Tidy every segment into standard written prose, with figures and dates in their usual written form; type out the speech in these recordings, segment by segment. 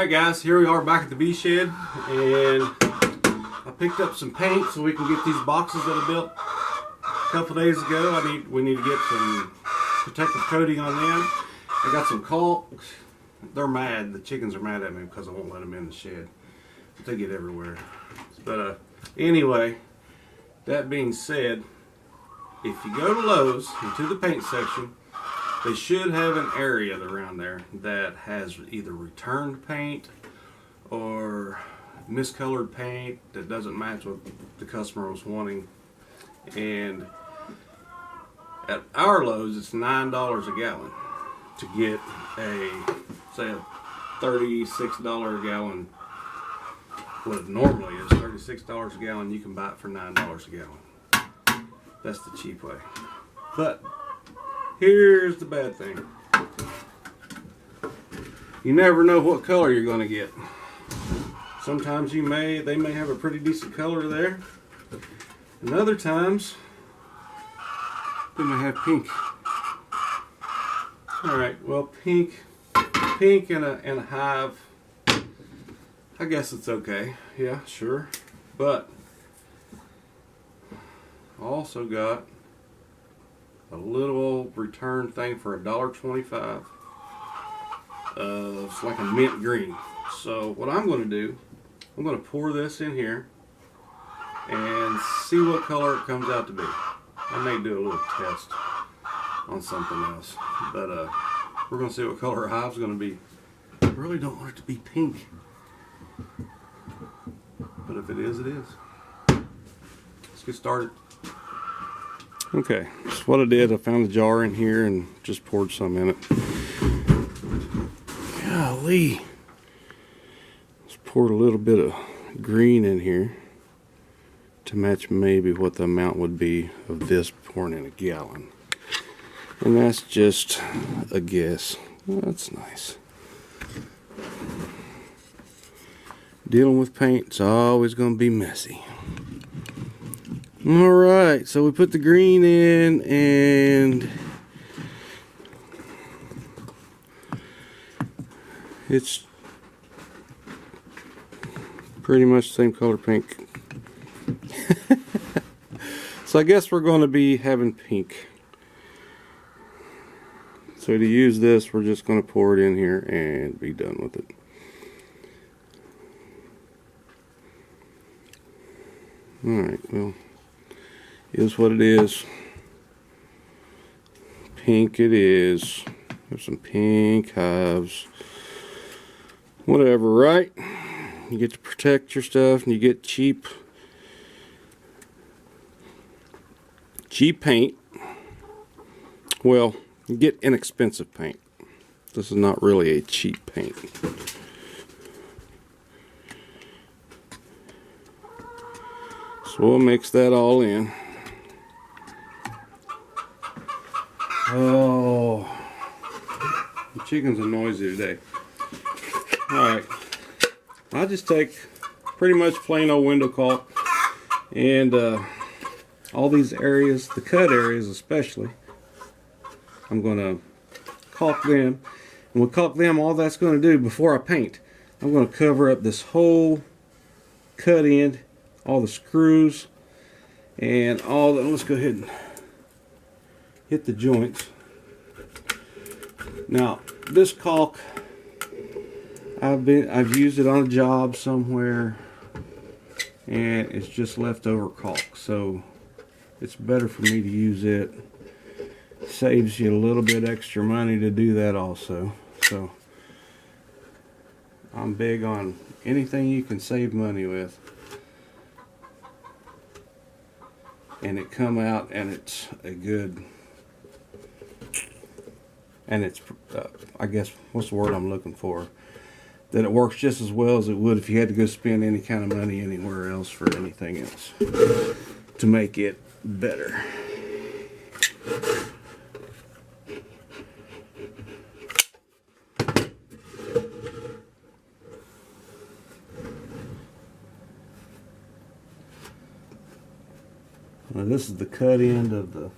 Alright guys, here we are back at the bee shed, and I picked up some paint so we can get these boxes that I built a couple days ago. We need to get some protective coating on them. I got some caulk. They're mad. The chickens are mad at me because I won't let them in the shed. They get everywhere. But anyway, that being said, if you go to Lowe's into the paint section, they should have an area around there that has either returned paint or miscolored paint that doesn't match what the customer was wanting. And at our Lowe's, it's $9 a gallon to get say a $36 a gallon. What it normally is $36 a gallon. You can buy it for $9 a gallon. That's the cheap way. But here's the bad thing. You never know what color you're going to get. Sometimes they may have a pretty decent color there. And other times they may have pink. Alright, well pink and a hive, I guess it's okay. Yeah, sure. But I also got a little old return thing for $1.25. It's like a mint green. So what I'm going to do, I'm going to pour this in here and see what color it comes out to be. I may do a little test on something else, but we're going to see what color Hive's going to be. I really don't want it to be pink, but if it is, it is. Let's get started. Okay, so what I did, I found a jar in here and just poured some in it. Golly. Just poured a little bit of green in here to match maybe what the amount would be of this pouring in a gallon. And that's just a guess. Well, that's nice. Dealing with paint's always going to be messy. Alright, so we put the green in, and it's pretty much the same color pink. So I guess we're going to be having pink. So to use this, we're just going to pour it in here and be done with it. Alright, well, is what it is. Pink it is. Have some pink hives. Whatever, right? You get to protect your stuff, and you get cheap paint. Well, you get inexpensive paint. This is not really a cheap paint. So we'll mix that all in. Oh, the chickens are noisy today. Alright, I just take pretty much plain old window caulk, and all these areas, the cut areas especially, I'm going to caulk them. And with caulk them, all that's going to do before I paint, I'm going to cover up this whole cut end, all the screws, and all the, let's go ahead and hit the joints. Now this caulk, I've used it on a job somewhere, and it's just leftover caulk, so it's better for me to use it. Saves you a little bit extra money to do that also. So I'm big on anything you can save money with, and it come out and it's a good, and it's I guess, what's the word I'm looking for, that it works just as well as it would if you had to go spend any kind of money anywhere else for anything else to make it better. Now this is the cut end of the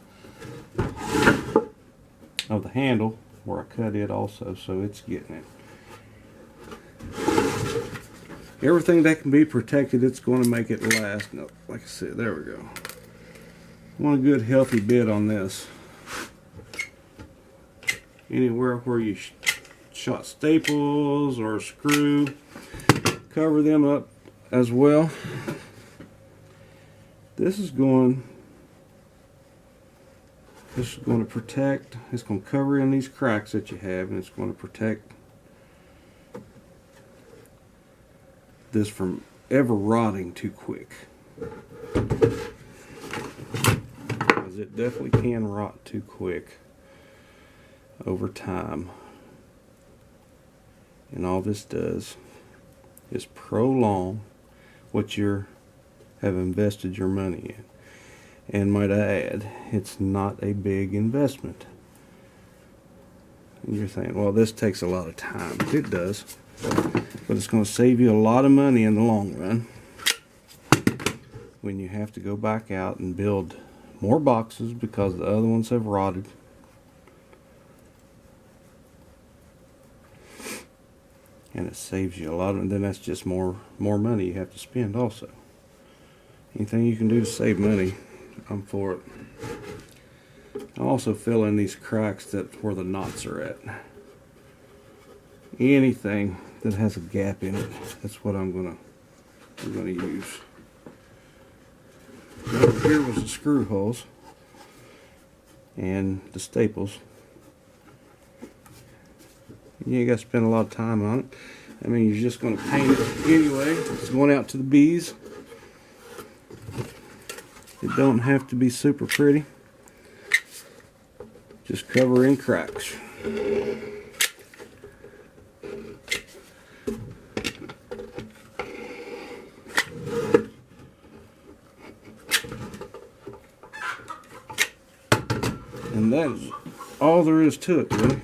handle where I cut it also, so it's getting it. Everything that can be protected, it's going to make it last. No, like I said, there we go. Want a good healthy bit on this. Anywhere where you shot staples or a screw, cover them up as well. This is going to protect, it's going to cover in these cracks that you have, and it's going to protect this from ever rotting too quick. Because it definitely can rot too quick over time. And all this does is prolong what you have invested your money in. And might I add, it's not a big investment. And you're saying, well, this takes a lot of time. It does. But it's going to save you a lot of money in the long run when you have to go back out and build more boxes because the other ones have rotted. And it saves you a lot, and then that's just more money you have to spend also. Anything you can do to save money, I'm for it. I'll also fill in these cracks where the knots are at. Anything that has a gap in it, that's what I'm gonna use. Over here was the screw holes and the staples. You ain't got to spend a lot of time on it. I mean, you're just going to paint it anyway. It's going out to the bees. It don't have to be super pretty. Just cover in cracks. And that's all there is to it, really.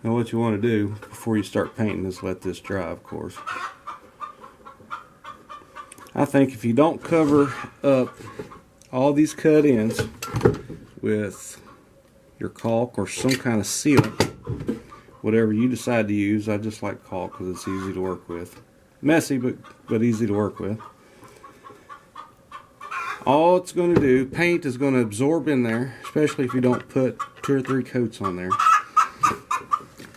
Now what you want to do before you start painting is let this dry, of course. I think if you don't cover up all these cut ends with your caulk or some kind of sealant, whatever you decide to use, I just like caulk because it's easy to work with. Messy, but easy to work with. All it's going to do, paint is going to absorb in there, especially if you don't put 2 or 3 coats on there.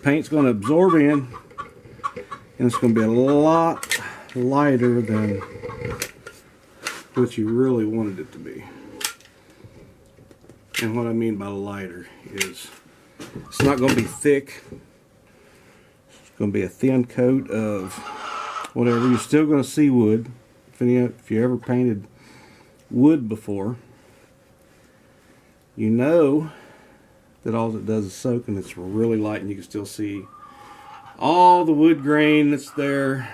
Paint's going to absorb in, and it's going to be a lot lighter than what you really wanted it to be. And what I mean by lighter is it's not going to be thick. It's going to be a thin coat of whatever. You're still going to see wood. If you ever painted wood before, you know that all it does is soak, and it's really light, and you can still see all the wood grain that's there.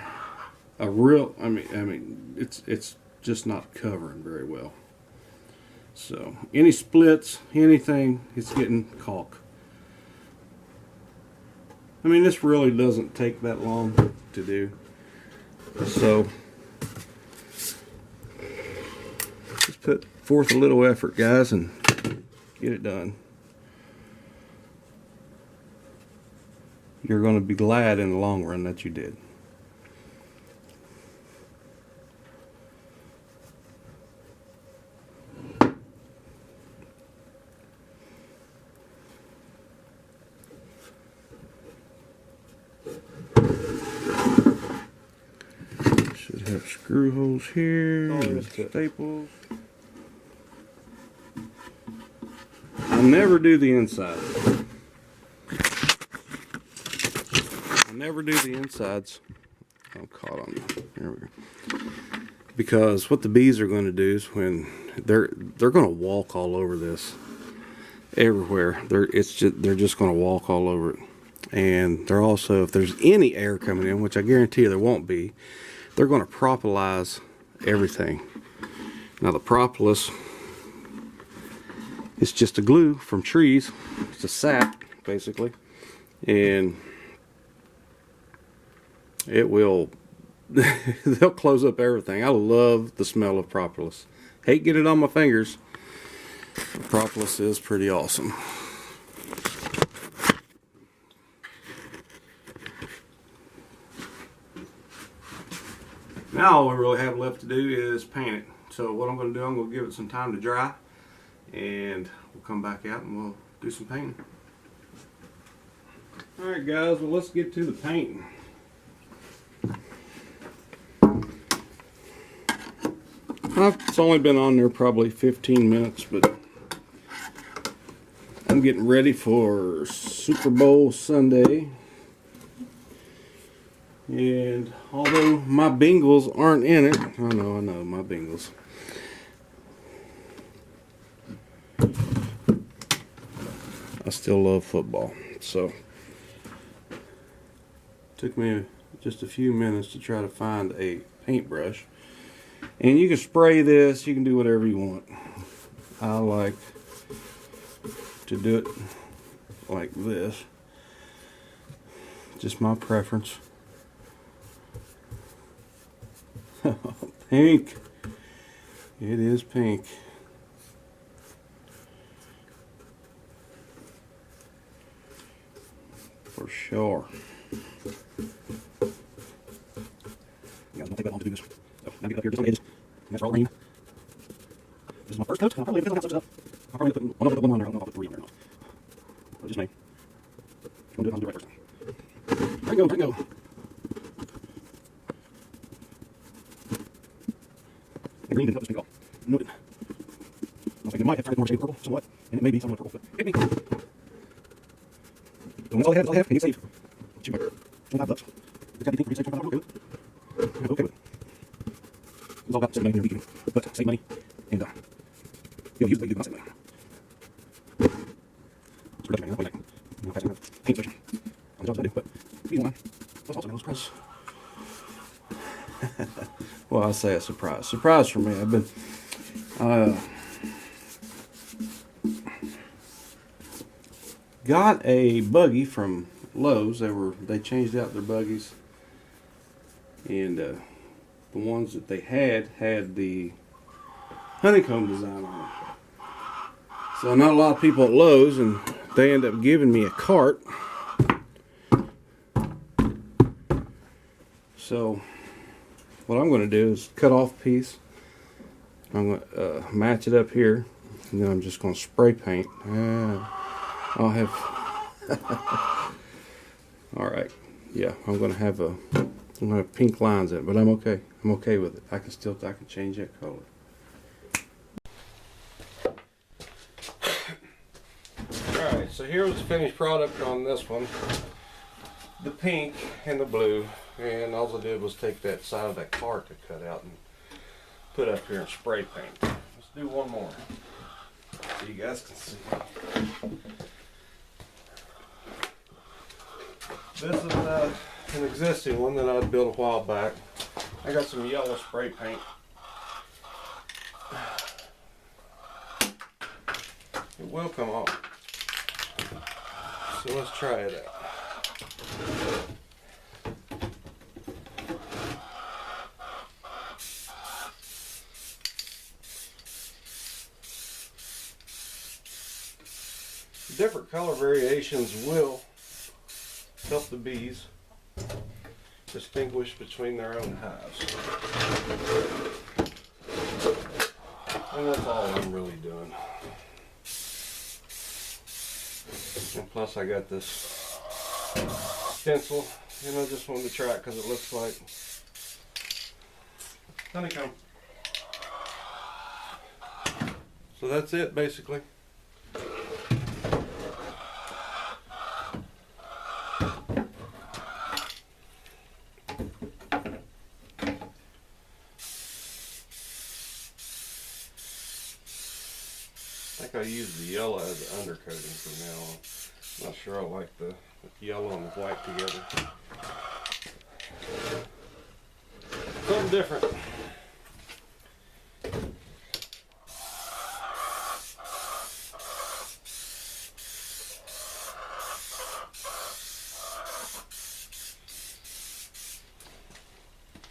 I mean, it's just not covering very well. So any splits, anything, it's getting caulk. I mean, this really doesn't take that long to do. So just put forth a little effort, guys, and get it done. You're going to be glad in the long run that you did. Should have screw holes here, and staples. I never do the inside. Never do the insides. I'm caught on that. There we go. Because what the bees are going to do is when they're going to walk all over this everywhere. They're just going to walk all over it. And they're also, if there's any air coming in, which I guarantee you there won't be, they're going to propolis everything. Now the propolis is just a glue from trees. It's a sap basically, and it will they'll close up everything. I love the smell of propolis. Hate getting it on my fingers. Propolis is pretty awesome. Now all we really have left to do is paint it. So what I'm going to do, I'm going to give it some time to dry, and we'll come back out and we'll do some painting. Alright guys, well let's get to the painting. It's only been on there probably 15 minutes, but I'm getting ready for Super Bowl Sunday. And although my Bengals aren't in it, I know, my Bengals. I still love football, so took me just a few minutes to try to find a paintbrush. And you can spray this, you can do whatever you want. I like to do it like this. Just my preference. Pink. It is pink. For sure. Guys, don't take that long to do this. So, now get up here just on the edges. And that's all green. This is my first coat. I'll probably leave this on stuff. I'll probably put one on there. I don't know if I'll put 3 on there or not. But just me. I'm going to do it first time. There you go, there you go. The green didn't cut this pink off. No, it didn't. I was thinking it might have turned more shade of purple somewhat, and it may be somewhat purple, but hit me. So that's all I have, and you save. Shoot, $25. It's got to be pink, $25, okay with it. I'm okay with it. It's all about saving money in a week, but save money, and you'll use it, you do not save money. It's production, man, like, you know, passing paint session on the jobs I do, but you don't mind. That's also a surprise. Well, I say a surprise. Surprise for me. I've been got a buggy from Lowe's. They changed out their buggies, and the ones that they had the honeycomb design on it. So not a lot of people at Lowe's, and they end up giving me a cart. So what I'm going to do is cut off a piece. I'm going to match it up here, and then I'm just going to spray paint. I'll have all right, yeah, I'm going to have pink lines in it, but I'm okay. I'm okay with it. I can change that color. All right, so here's the finished product on this one. The pink and the blue, and all I did was take that side of that cart to cut out and put up here and spray paint. Let's do one more so you guys can see. This is an existing one that I built a while back. I got some yellow spray paint. It will come off. So let's try it out. Different color variations will help the bees distinguish between their own hives. And that's all I'm really doing. And plus I got this stencil, and I just wanted to try it because it looks like honeycomb. So that's it basically. I think I'll use the yellow as the undercoating from now on. I'm not sure I like the yellow and the white together. Something different.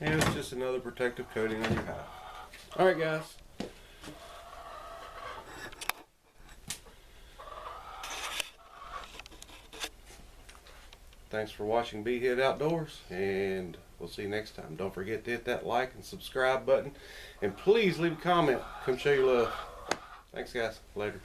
And it's just another protective coating on your hive. Alright guys. Thanks for watching Beehead Outdoors, and we'll see you next time. Don't forget to hit that like and subscribe button, and please leave a comment. Come show your love. Thanks, guys. Later.